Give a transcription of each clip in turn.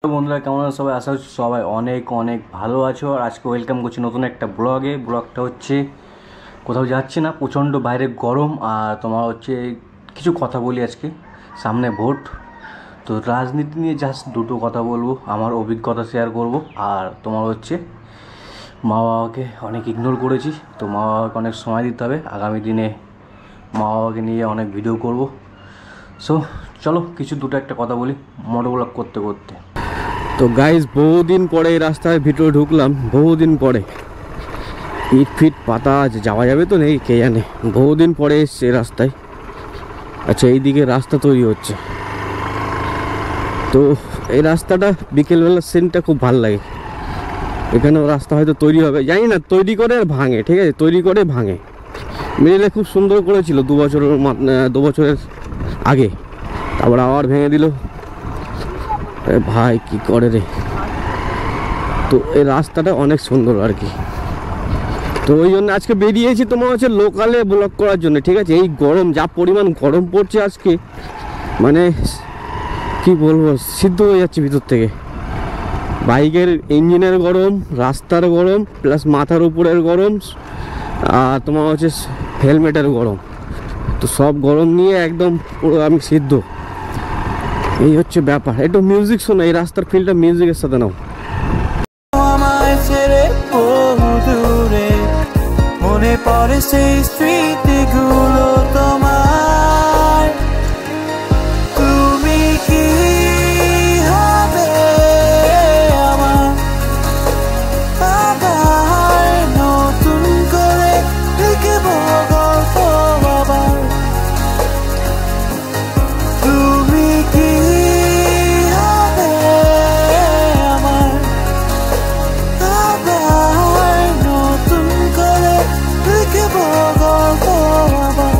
তো বন্ধুরা কেমন আছো সবাই? আশা করছি সবাই অনেক অনেক ভালো আছো। আর আজকে ওয়েলকাম করছি নতুন একটা ব্লগটা হচ্ছে কোথাও যাচ্ছি না, প্রচণ্ড বাইরে গরম। আর তোমার হচ্ছে কিছু কথা বলি আজকে, সামনে ভোট, তো রাজনীতি নিয়ে জাস্ট দুটো কথা বলবো, আমার অভিজ্ঞতা শেয়ার করব। আর তোমার হচ্ছে মা বাবাকে অনেক ইগনোর করেছি, তো মা বাবাকে অনেক সময় দিতে হবে। আগামী দিনে মা বাবাকে নিয়ে অনেক ভিডিও করব। সো চলো দুটো একটা কথা বলি মোটো ব্লগ করতে করতে। তো গাইজ বহুদিন পরে এই রাস্তায় ভিতরে ঢুকলাম, বহুদিন পরে। ইট ফিট পাতা আছে, যাওয়া যাবে তো নেই কে জানে, বহুদিন পরে এসছে রাস্তায়। আচ্ছা, এইদিকে রাস্তা তৈরি হচ্ছে, তো এই রাস্তাটা বিকেলবেলার সিনটা খুব ভালো লাগে। এখানেও রাস্তা হয়তো তৈরি হবে, জানি না, তৈরি করে আর ভাঙে, ঠিক আছে, তৈরি করে ভাঙে। মিডিলে খুব সুন্দর করেছিল 2 বছরের আগে, তারপর আবার ভেঙে দিল। ভাই কি করে রে। তো এই রাস্তাটা অনেক সুন্দর আর কি, তো ওই জন্য আজকে বেরিয়েছি তোমার হচ্ছে লোকালে ব্লগ করার জন্য, ঠিক আছে। এই গরম, যা পরিমাণ গরম পড়ছে আজকে, মানে কি বলবো, সিদ্ধ হয়ে যাচ্ছে ভিতর থেকে। বাইকের ইঞ্জিনের গরম, রাস্তার গরম, প্লাস মাথার উপরের গরম, আর তোমার হচ্ছে হেলমেটের গরম, তো সব গরম নিয়ে একদম পুরো আমি সিদ্ধ। এই হচ্ছে ব্যাপার। একটু মিউজিক শোনো, এই রাস্তার ফিলটা মিউজিকের সাথে নাও। মনে পড়ে সেই স্মৃতিগুলো তোমার, তুমি কি হবে আমার আবার নতুন করে লিখব গল্প আবার, তুমি কি হবে আমার আবার নতুন করে লিখব গল্প আবার।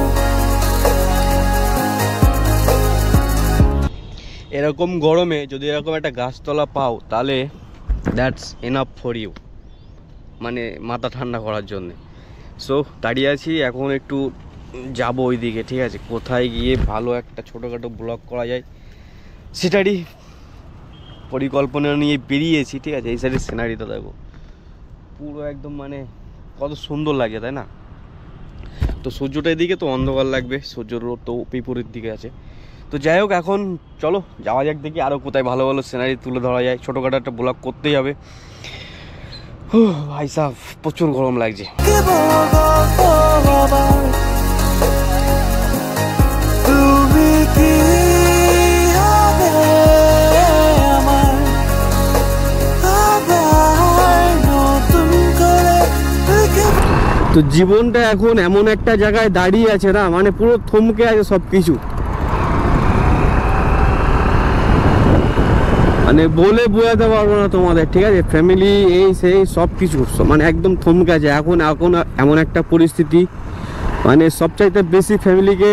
এরকম গরমে যদি এরকম একটা গাছতলা পাও, তাহলে দ্যাটস এনাফ ফর ইউ, মানে মাথা ঠান্ডা করার জন্যে। সো দাঁড়িয়ে আছি এখন, একটু যাবো ওই দিকে, ঠিক আছে। কোথায় গিয়ে ভালো একটা ছোটোখাটো ব্লগ করা যায় সেটারই পরিকল্পনা নিয়ে বেরিয়েছি, ঠিক আছে। এই সাইডের সিনারিটা দেখো, পুরো একদম মানে কত সুন্দর লাগে, তাই না? তো সূর্যটা এদিকে তো অন্ধকার লাগবে, সূর্যের রোদ তো বিপরীত দিকে আছে। তো যাই হোক, এখন চলো যাওয়া যাক, দেখি আরও কোথায় ভালো ভালো সিনারি তুলে ধরা যায়। ছোটোখাটো একটা ব্লগ করতেই হবে। ভাই সাহেব, প্রচুর গরম লাগছে। তো জীবনটা এখন এমন একটা জায়গায় দাঁড়িয়ে আছে না, মানে পুরো থমকে আছে সব কিছু, মানে বলে বোঝাতে পারবো না তোমাদের, ঠিক আছে। ফ্যামিলি, এই সেই সব কিছু মানে একদম থমকে আছে এখন। এমন একটা পরিস্থিতি, মানে সবচাইতে বেশি ফ্যামিলিকে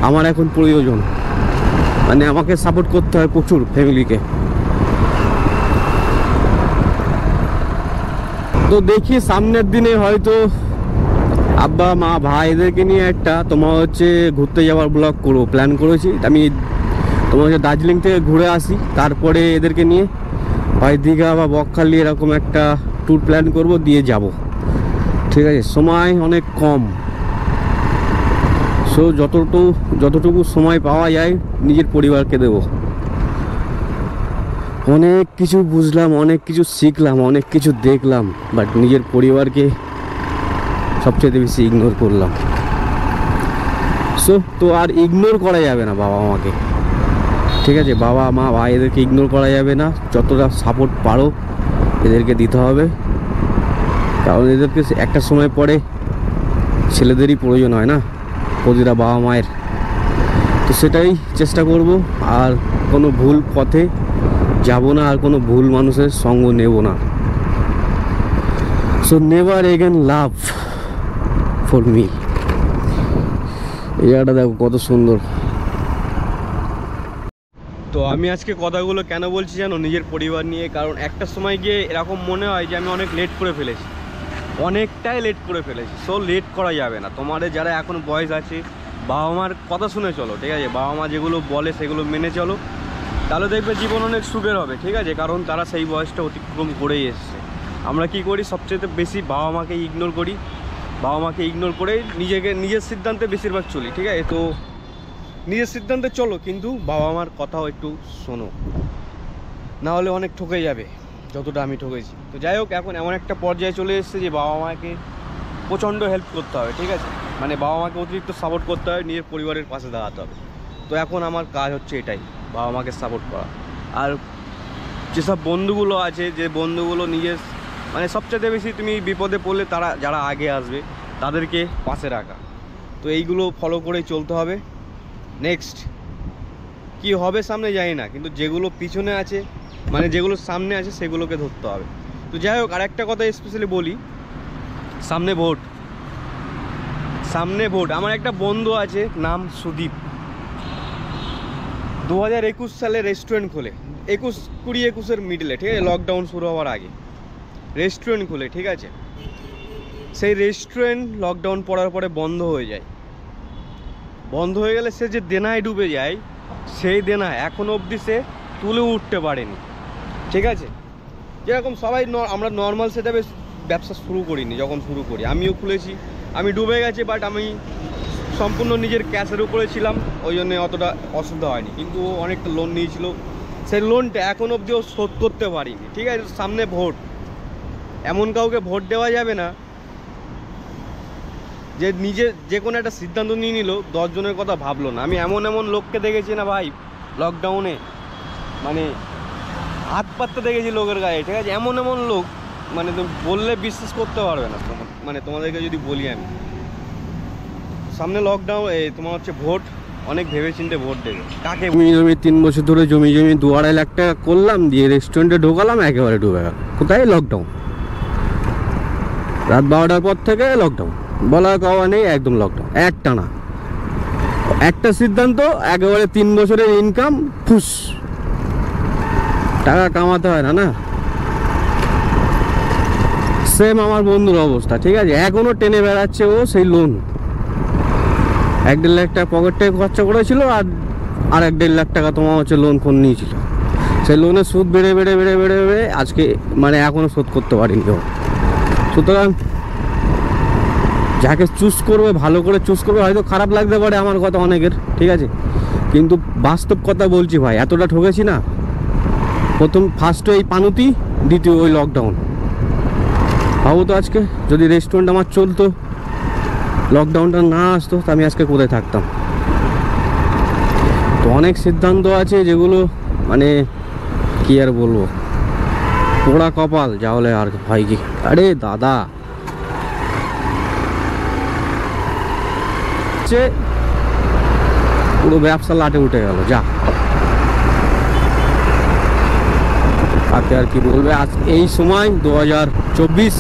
আমার এখন প্রয়োজন, মানে আমাকে সাপোর্ট করতে হয় প্রচুর ফ্যামিলিকে। তো দেখি সামনের দিনে হয়তো আব্বা মা ভাই এদেরকে নিয়ে একটা তোমার হচ্ছে ঘুরতে যাওয়ার ব্লগ করবো, প্ল্যান করেছি আমি। তোমার হচ্ছে দার্জিলিং থেকে ঘুরে আসি, তারপরে এদেরকে নিয়ে হয় দীঘা বা বকখালি এরকম একটা ট্যুর প্ল্যান করব, দিয়ে যাব, ঠিক আছে। সময় অনেক কম, সো যতটুকু সময় পাওয়া যায় নিজের পরিবারকে দেব। অনেক কিছু বুঝলাম, অনেক কিছু শিখলাম, অনেক কিছু দেখলাম, বাট নিজের পরিবারকে সবচেয়ে বেশি ইগনোর করলাম। সো তো আর ইগনোর করা যাবে না বাবা মাকে, ঠিক আছে। বাবা মা ভাই এদেরকে ইগনোর করা যাবে না, যতটা সাপোর্ট পারো এদেরকে দিতে হবে, কারণ এদেরকে একটা সময় পরে ছেলেদেরই প্রয়োজন হয় না প্রতিটা বাবা মায়ের। তো সেটাই চেষ্টা করব, আর কোনো ভুল পথে যাব না, আর কোনো ভুল মানুষের সঙ্গ নেব না। So never again love for me. এই জায়গাটা দেখো কত সুন্দর। তো আমি আজকে কথাগুলো কেন বলছি জানো, নিজের পরিবার নিয়ে, কারণ একটা সময় গিয়ে এরকম মনে হয় যে আমি অনেক লেট করে ফেলেছি, অনেকটাই লেট করে ফেলেছি। সো লেট করা যাবে না। তোমাদের যারা এখন বয়স আছে, বাবা মার কথা শুনে চলো, ঠিক আছে। বাবা মা যেগুলো বলে সেগুলো মেনে চলো, তাহলে দেখবে জীবন অনেক সুখের হবে, ঠিক আছে? কারণ তারা সেই বয়সটা অতিক্রম করেই এসছে। আমরা কি করি, সবচেয়ে বেশি বাবা মাকে ইগনোর করি, বাবা মাকে ইগনোর করে নিজের সিদ্ধান্তে বেশিরভাগ চলি, ঠিক আছে? তো নিজের সিদ্ধান্তে চলো, কিন্তু বাবা মার কথাও একটু শোনো, না হলে অনেক ঠকে যাবে যতটা আমি ঠকেছি। তো যাই হোক, এখন এমন একটা পর্যায়ে চলে এসেছে যে বাবা মাকে প্রচণ্ড হেল্প করতে হবে, ঠিক আছে? মানে বাবা মাকে অতিরিক্ত সাপোর্ট করতে হবে, নিজের পরিবারের পাশে দাঁড়াতে হবে। তো এখন আমার কাজ হচ্ছে এটাই, বাবা মাকে সাপোর্ট করা। আর যেসব বন্ধুগুলো আছে, যে বন্ধুগুলো নিজের মানে সবচেয়ে বেশি তুমি বিপদে পড়লে তারা যারা আগে আসবে তাদেরকে পাশে রাখা। তো এইগুলো ফলো করেই চলতে হবে। নেক্সট কি হবে সামনে জানি না, কিন্তু যেগুলো পিছনে আছে মানে যেগুলো সামনে আছে সেগুলোকে ধরতে হবে। তো যাই হোক, আরেকটা কথা স্পেশালি বলি, সামনে ভোট। আমার একটা বন্ধু আছে, নাম সুদীপ। 2021 সালে রেস্টুরেন্ট খোলে, 2021 মিডলে, ঠিক আছে? লকডাউন শুরু হওয়ার আগে রেস্টুরেন্ট খোলে, ঠিক আছে? সেই রেস্টুরেন্ট লকডাউন পড়ার পরে বন্ধ হয়ে যায়। বন্ধ হয়ে গেলে সে যে দেনায় ডুবে যায়, সেই দেনা এখনো অবধি সে তুলে উঠতে পারেনি, ঠিক আছে? যেরকম সবাই আমরা নর্মাল সেটাবে ব্যবসা শুরু করিনি, যখন শুরু করি আমিও খুলেছি, আমি ডুবে গেছি, বাট আমি সম্পূর্ণ নিজের ক্যাশের উপরে ছিলাম, ওই জন্য অতটা অসুবিধা হয়নি। কিন্তু ও অনেকটা লোন নিয়েছিল, সেই লোনটা এখন অবধি ও শোধ করতে পারিনি, ঠিক আছে? সামনে ভোট, এমন কাউকে ভোট দেওয়া যাবে না যে নিজে যে কোনো একটা সিদ্ধান্ত নিয়ে নিল, 10 জনের কথা ভাবলো না। আমি এমন লোককে দেখেছি না ভাই লকডাউনে, মানে হাত পাততে দেখেছি লোকের গায়ে, ঠিক আছে? এমন লোক, মানে তুমি বললে বিশ্বাস করতে পারবে না। মানে তোমাদেরকে যদি বলি, আমি সামনে লকডাউন, তোমার হচ্ছে ভোট, অনেক ভেবেচিন্তে ভোট দেবে কাকে। জমি 3 বছর ধরে জমি 2-2.5 লাখ টাকা করলাম, দিয়ে রেস্টুরেন্টে ঢোকালাম, একেবারে ডুবে গেল। কোথায়? লকডাউন। রাত 12টার পর থেকে লকডাউন, বলা কওয়া নেই, একদম লকডাউন একটানা। একটা সিদ্ধান্ত, একেবারে 3 বছরের ইনকাম ফুস। টাকা কামাতে হয় না, না? সেম আমার বন্ধুর অবস্থা, ঠিক আছে? এখনো টেনে বেড়াচ্ছে ও সেই লোন। 1-1.5 লাখ টাকা পকেট থেকে খরচা করেছিল, আর 1.5 লাখ টাকা তোমার হচ্ছে লোন ফোন নিয়েছিল। সেই লোনের সুদ বেড়ে আজকে মানে এখনো শোধ করতে পারিনি ও। সুতরাং যাকে চুজ করবে, ভালো করে চুজ করবে। হয়তো খারাপ লাগতে পারে আমার কথা অনেকের, ঠিক আছে? কিন্তু বাস্তব কথা বলছি ভাই, এতটা ঠকেছি না। ফার্স্ট এই পানুতি, দ্বিতীয় ওই লকডাউন। ভাবো তো, আজকে যদি রেস্টুরেন্ট আমার চলতো, লকডাউনটা না আসতো, তো আমি আজকে কোথায় থাকতাম? তো অনেক সিদ্ধান্ত আছে যেগুলো মানে কি আর বলবো, পোড়া কপাল যা হলে আর হয় কি। আরে দাদা, পুরো ব্যবসা লাটে উঠে গেল, যা তাকে আর কি বলবে। আজ এই সময় 2024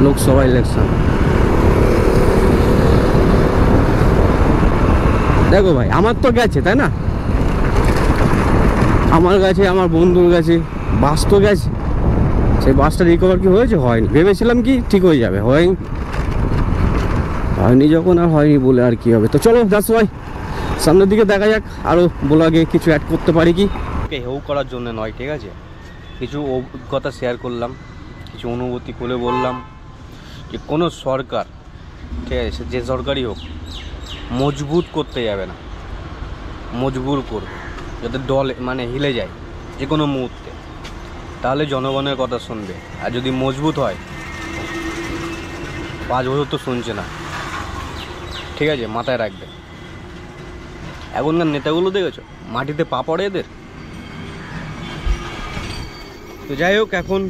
লোকসভা ইলেকশন। দেখো ভাই, আমার তো গেছে, তাই না? আমার কাছে, আমার বন্ধুর কাছে বাস তো গেছে। সেই বাসটা রিকভার কি হয়েছে? হয়নি। ভেবেছিলাম কি ঠিক হয়ে যাবে, হয়নি যখন, আর হয়নি বলে আর কি হবে। তো চলো দাস ভাই, সামনের দিকে দেখা যাক আরও ব্লগে কিছু অ্যাড করতে পারি কি। ওকে হেউ করার জন্য নয়, ঠিক আছে? কিছু অভিজ্ঞতা শেয়ার করলাম, কিছু অনুভূতি করে বললাম যে কোনো সরকার, ঠিক আছে, যে সরকারই হোক, মজবুত করতে যাবে না, মজবুর করবে যাতে দল মানে হিলে যায় যে কোনো মুহূর্তে, তাহলে জনগণের কথা শুনবে। আর যদি মজবুত হয়, 5 বছর তো শুনছে না, ঠিক আছে? মাথায় রাখবে। এখনকার নেতাগুলো দেখেছো, মাটিতে পা পড়ে এদের। তো যাই হোক, এখন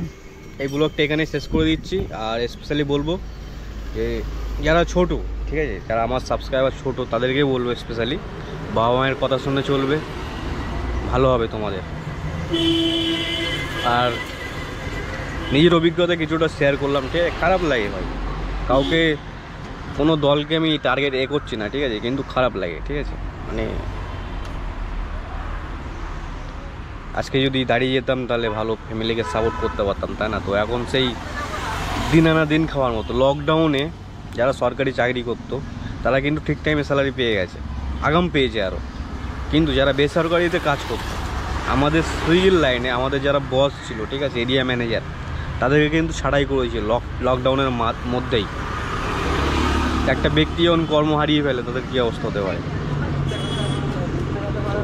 এই ব্লগটা এখানে শেষ করে দিচ্ছি। আর স্পেশালি বলবো যে যারা ছোট, ঠিক আছে, যারা আমার সাবস্ক্রাইবার ছোট, তাদেরকে বলবো স্পেশালি বাবা মায়ের কথা শুনে চলবে, ভালো হবে তোমাদের। আর নিজের অভিজ্ঞতা কিছুটা শেয়ার করলাম, ঠিক আছে? খারাপ লাগে ভাই, কাউকে কোনো দলকে আমি টার্গেট করছি না, ঠিক আছে? কিন্তু খারাপ লাগে, ঠিক আছে? মানে আজকে যদি দাঁড়িয়ে যেতাম তাহলে ভালো ফ্যামিলিকে সাপোর্ট করতে পারতাম, তাই না? তো এখন সেই দিন আনা দিন খাওয়ার মতো। লকডাউনে যারা সরকারি চাকরি করতো তারা কিন্তু ঠিক টাইমে স্যালারি পেয়ে গেছে, আগাম পেয়েছে আরও। কিন্তু যারা বেসরকারিতে কাজ করতো আমাদের সুইগির লাইনে আমাদের যারা বস ছিল, ঠিক আছে, এরিয়া ম্যানেজার, তাদেরকে কিন্তু ছাঁটাই করেছে লকডাউনের মধ্যেই। একটা ব্যক্তি যখন কর্ম হারিয়ে ফেলে তাদের কী অবস্থা হতে পারে,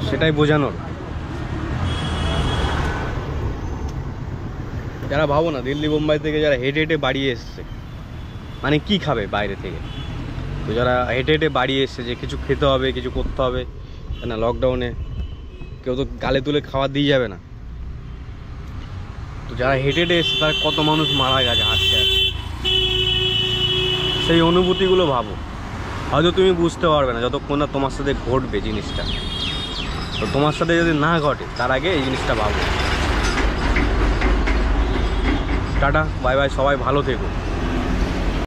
সেটাই বোঝানোর। যারা ভাবো না, দিল্লি বোম্বাই থেকে যারা হেঁটে হেঁটে বাড়ি এসছে, মানে কি খাবে বাইরে থেকে, তো যারা হেঁটে হেঁটে বাড়ি এসছে যে কিছু খেতে হবে, কিছু করতে হবে না, লকডাউনে কেউ তো গালে তুলে খাবার দিয়ে যাবে না। তো যারা হেঁটে হেঁটে এসছে তার কত মানুষ মারা গেছে হাঁটতে হাঁটতে, সেই অনুভূতিগুলো ভাবো। হয়তো তুমি বুঝতে পারবে না যতক্ষণ না তোমার সাথে ঘটবে জিনিসটা। তো তোমার সাথে যদি না ঘটে তার আগে এই জিনিসটা ভাবো। টাটা, বাই বাই, সবাই ভালো থেকো।